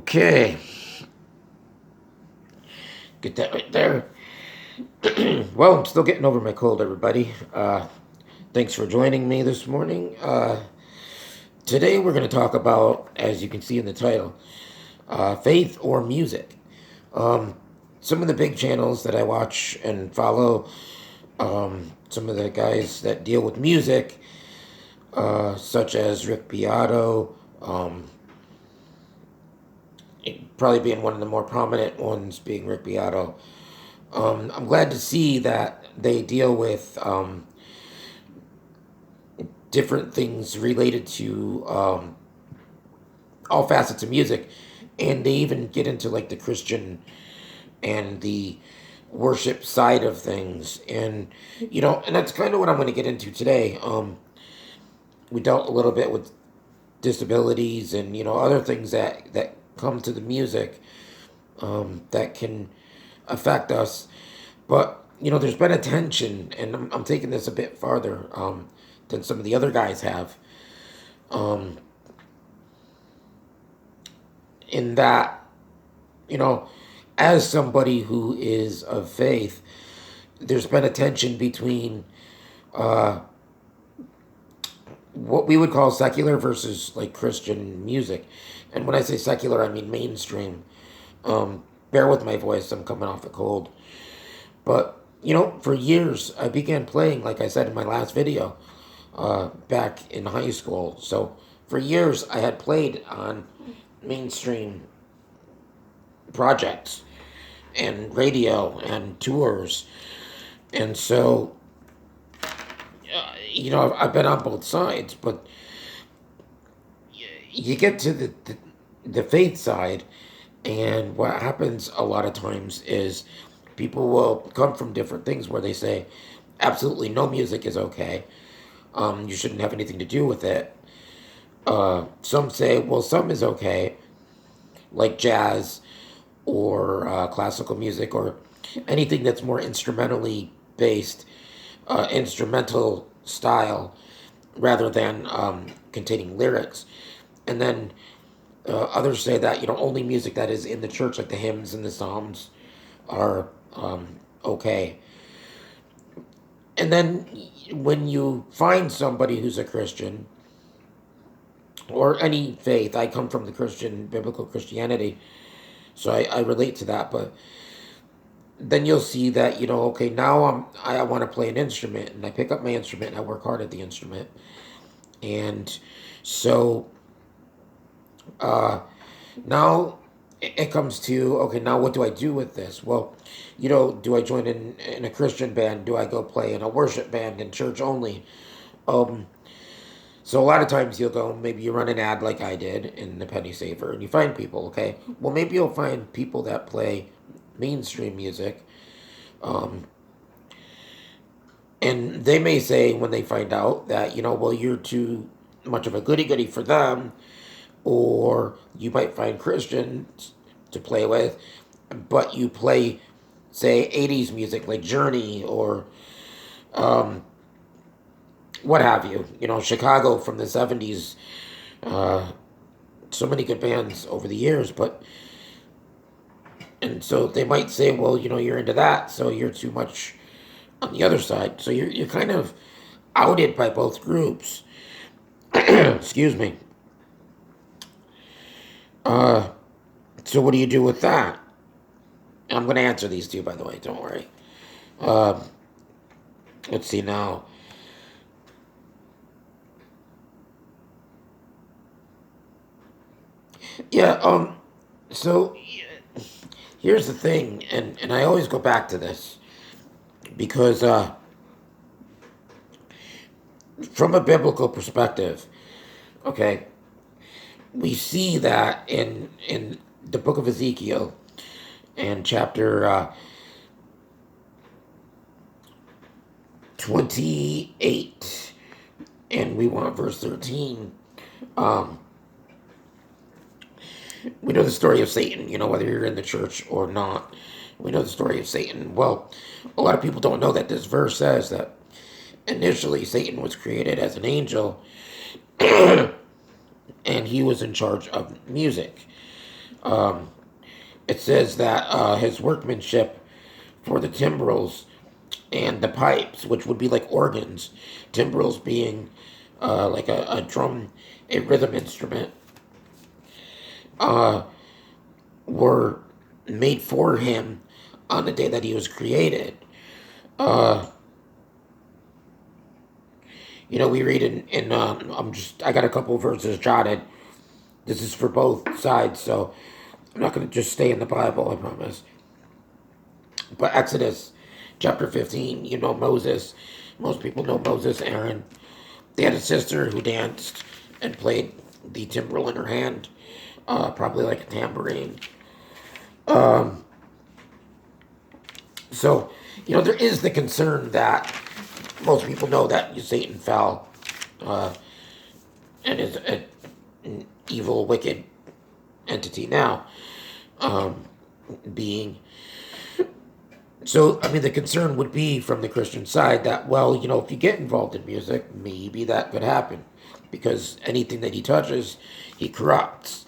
Okay, get that right there. Well, I'm still getting over my cold, everybody. Thanks for joining me this morning. Today we're going to talk about, as you can see in the title, faith or music. Some of the big channels that I watch and follow, some of the guys that deal with music, such as Rick Beato, probably being one of the more prominent ones, being Rick Beato. I'm glad to see that they deal with different things related to all facets of music, and they even get into like the Christian and the worship side of things, and and that's kind of what I'm going to get into today. We dealt a little bit with disabilities and other things that come to the music that can affect us. But there's been a tension, and I'm taking this a bit farther than some of the other guys have. Um, in that, you know, as somebody who is of faith, there's been a tension between uh, what we would call secular versus like Christian music. And when I say secular, I mean mainstream. Bear with my voice, I'm coming off a cold. But, for years, I began playing, like I said in my last video, back in high school. So for years, I had played on mainstream projects and radio and tours. And so, I've been on both sides, but you get to the faith side, and what happens a lot of times is people will come from different things where they say absolutely no music is okay. You shouldn't have anything to do with it. Some say, well, some is okay, like jazz or classical music or anything that's more instrumentally based, instrumental style rather than containing lyrics. And then others say that only music that is in the church, like the hymns and the psalms, are okay. And then when you find somebody who's a Christian or any faith, I come from the Christian biblical Christianity, so I relate to that. But then you'll see that okay, now I want to play an instrument, and I pick up my instrument and I work hard at the instrument, and so uh, now it comes to, okay, now what do I do with this? Well, do I join in a Christian band? Do I go play in a worship band in church only? Um, so a lot of times you'll go, maybe you run an ad like I did in the Penny Saver, and you find people. Okay, well maybe you'll find people that play mainstream music, um, and they may say when they find out that well, you're too much of a goody goody for them, or you might find Christians to play with, but you play, say, 80s music like Journey or um, what have you. Chicago from the 70s. Uh, so many good bands over the years, and so they might say, well, you're into that, so you're too much on the other side. So you're kind of outed by both groups. Excuse me. Uh, so what do you do with that? I'm going to answer these two, by the way. Don't worry. Uh, let's see now. Yeah. So here's the thing, and I always go back to this because from a biblical perspective, okay, we see that in the book of Ezekiel and chapter 28, and we want verse 13. Um, we know the story of Satan, whether you're in the church or not. We know the story of Satan. Well, a lot of people don't know that this verse says that initially Satan was created as an angel and he was in charge of music. It says that his workmanship for the timbrels and the pipes, which would be like organs, timbrels being like a drum, a rhythm instrument, were made for him on the day that he was created. Uh, we read I got a couple verses jotted. This is for both sides, so I'm not going to just stay in the Bible, I promise. But Exodus chapter 15, Moses. Most people know Moses, Aaron. They had a sister who danced and played the timbrel in her hand, probably like a tambourine. So, there is the concern that most people know that Satan fell uh, and is an evil, wicked entity now, being. So, I mean, the concern would be from the Christian side that, well, if you get involved in music, maybe that could happen. Because anything that he touches, he corrupts.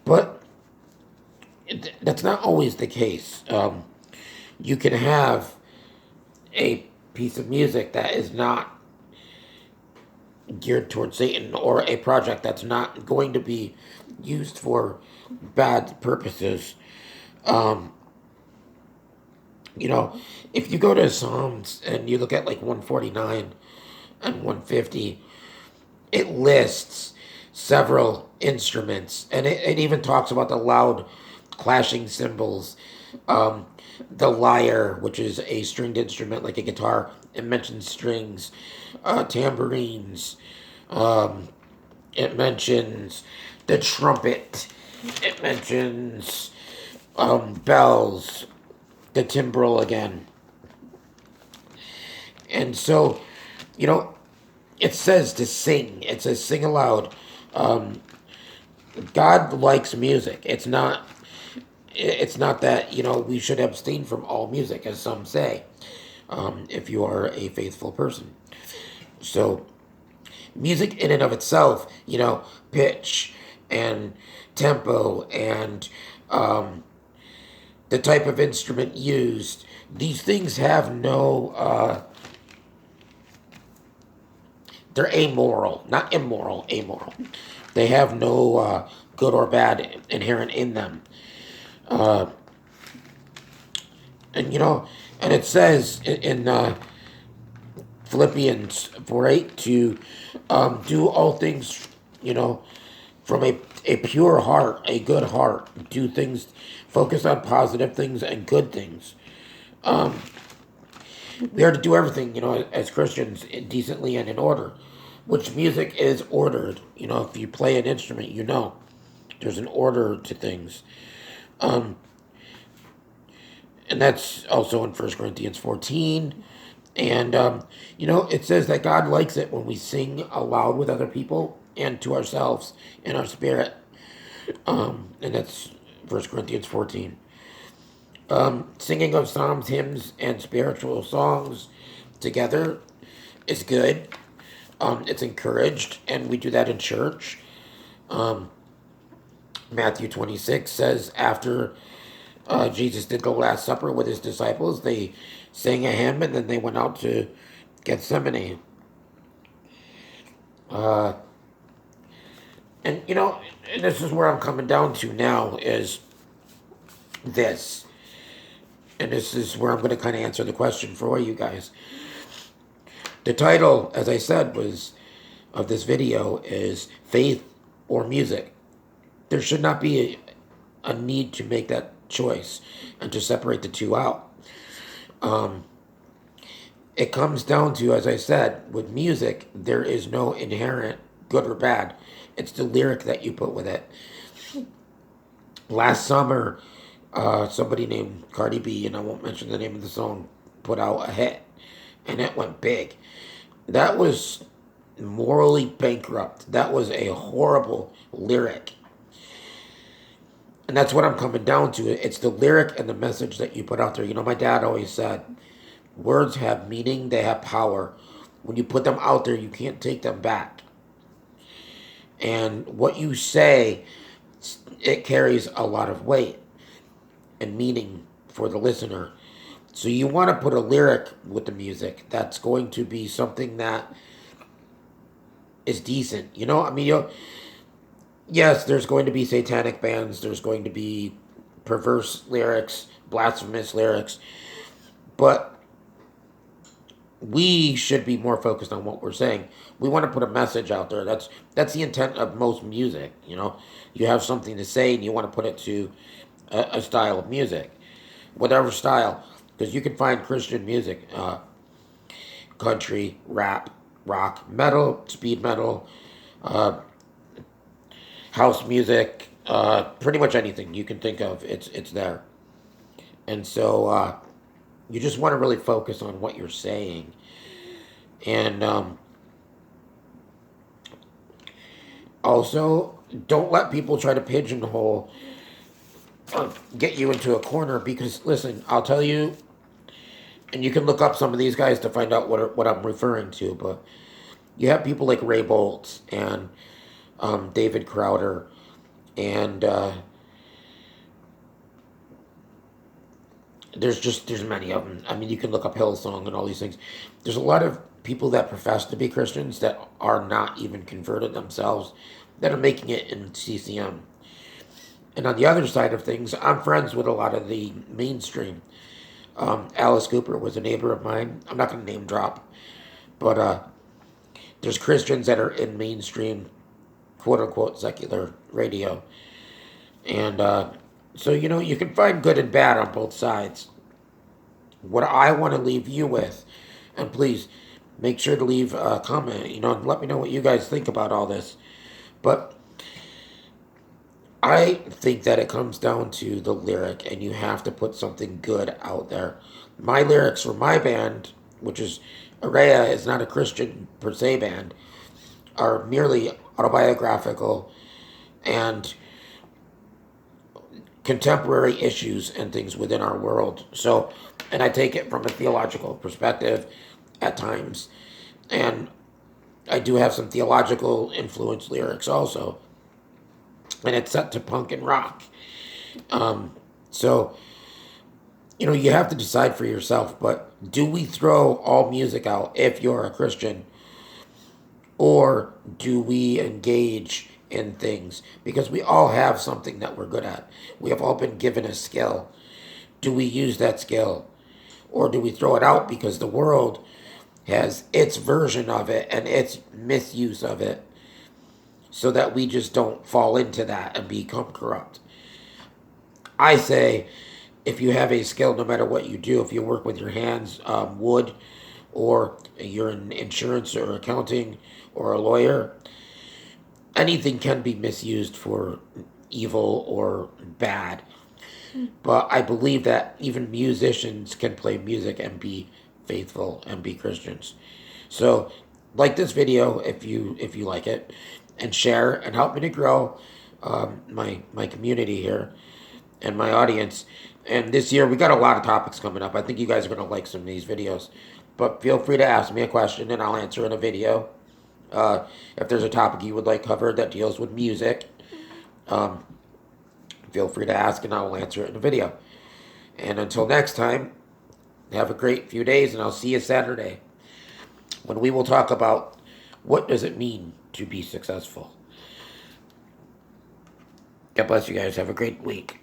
But that's not always the case. You can have a piece of music that is not geared towards Satan, or a project that's not going to be used for bad purposes. Um, if you go to Psalms and you look at like 149 and 150, it lists several instruments, and it even talks about the loud clashing cymbals, um, the lyre, which is a stringed instrument like a guitar. It mentions strings, tambourines. Um, it mentions the trumpet. It mentions bells, the timbrel again. And so, you know, it says to sing. It says sing aloud. Um, God likes music. It's not that we should abstain from all music, as some say, if you are a faithful person. So music in and of itself, pitch and tempo and the type of instrument used, these things have no they're amoral, not immoral, amoral. They have no good or bad inherent in them. Uh, and and it says in Philippians 4:8 to do all things, from a pure heart, a good heart. Do things, focus on positive things and good things. Um, we are to do everything, as Christians, decently and in order, which music is ordered. If you play an instrument, there's an order to things. Um, and that's also in 1 Corinthians 14. And, it says that God likes it when we sing aloud with other people and to ourselves in our spirit. And that's 1 Corinthians 14. Singing of psalms, hymns, and spiritual songs together is good. It's encouraged, and we do that in church. Um, Matthew 26 says after Jesus did the Last Supper with his disciples, they sang a hymn and then they went out to Gethsemane. Uh, and and this is where I'm coming down to now is this. And this is where I'm going to kind of answer the question for you guys. The title, as I said, was of this video is Faith or Music. There should not be a need to make that choice and to separate the two out. Um, it comes down to, as I said, with music, there is no inherent good or bad. It's the lyric that you put with it. Last summer, somebody named Cardi B, and I won't mention the name of the song, put out a hit, and it went big. That was morally bankrupt. That was a horrible lyric. And that's what I'm coming down to. It's the lyric and the message that you put out there. My dad always said, words have meaning, they have power. When you put them out there, you can't take them back. And what you say it carries a lot of weight and meaning for the listener. So you want to put a lyric with the music that's going to be something that is decent. You know, I mean, yes, there's going to be satanic bands, there's going to be perverse lyrics, blasphemous lyrics, but we should be more focused on what we're saying. We want to put a message out there. That's the intent of most music. You know, you have something to say and you want to put it to a style of music, whatever style, because you can find Christian music, country, rap, rock, metal, speed metal, uh, house music, pretty much anything you can think of. It's there, and so you just want to really focus on what you're saying, and also don't let people try to pigeonhole get you into a corner because listen, I'll tell you, and you can look up some of these guys to find out what I'm referring to, but you have people like Ray Boltz and David Crowder and there's many of them. I mean, you can look up Hillsong and all these things. There's a lot of people that profess to be Christians that are not even converted themselves that are making it in CCM. And on the other side of things, I'm friends with a lot of the mainstream. Alice Cooper was a neighbor of mine. I'm not going to name drop, but there's Christians that are in mainstream, quote unquote, secular radio. And so, you know, you can find good and bad on both sides. What I want to leave you with, and please make sure to leave a comment, you know, and let me know what you guys think about all this. But I think that it comes down to the lyric, and you have to put something good out there. My lyrics for my band, which is Araya, is not a Christian per se band, are merely autobiographical and contemporary issues and things within our world. So, and I take it from a theological perspective at times. And I do have some theological influence lyrics also. And it's set to punk and rock. So, you know, you have to decide for yourself, but do we throw all music out if you're a Christian? Or do we engage in things? Because we all have something that we're good at. We have all been given a skill. Do we use that skill? Or do we throw it out because the world has its version of it and its misuse of it so that we just don't fall into that and become corrupt? I say if you have a skill, no matter what you do, if you work with your hands, wood, or you're in insurance or accounting or a lawyer, anything can be misused for evil or bad. But I believe that even musicians can play music and be faithful and be Christians. So, like this video if you like it, and share and help me to grow my community here and my audience. And this year we got a lot of topics coming up. I think you guys are gonna like some of these videos. But feel free to ask me a question and I'll answer in a video. If there's a topic you would like covered that deals with music, feel free to ask and I will answer it in a video. And until next time, have a great few days and I'll see you Saturday when we will talk about what does it mean to be successful. God bless you guys. Have a great week.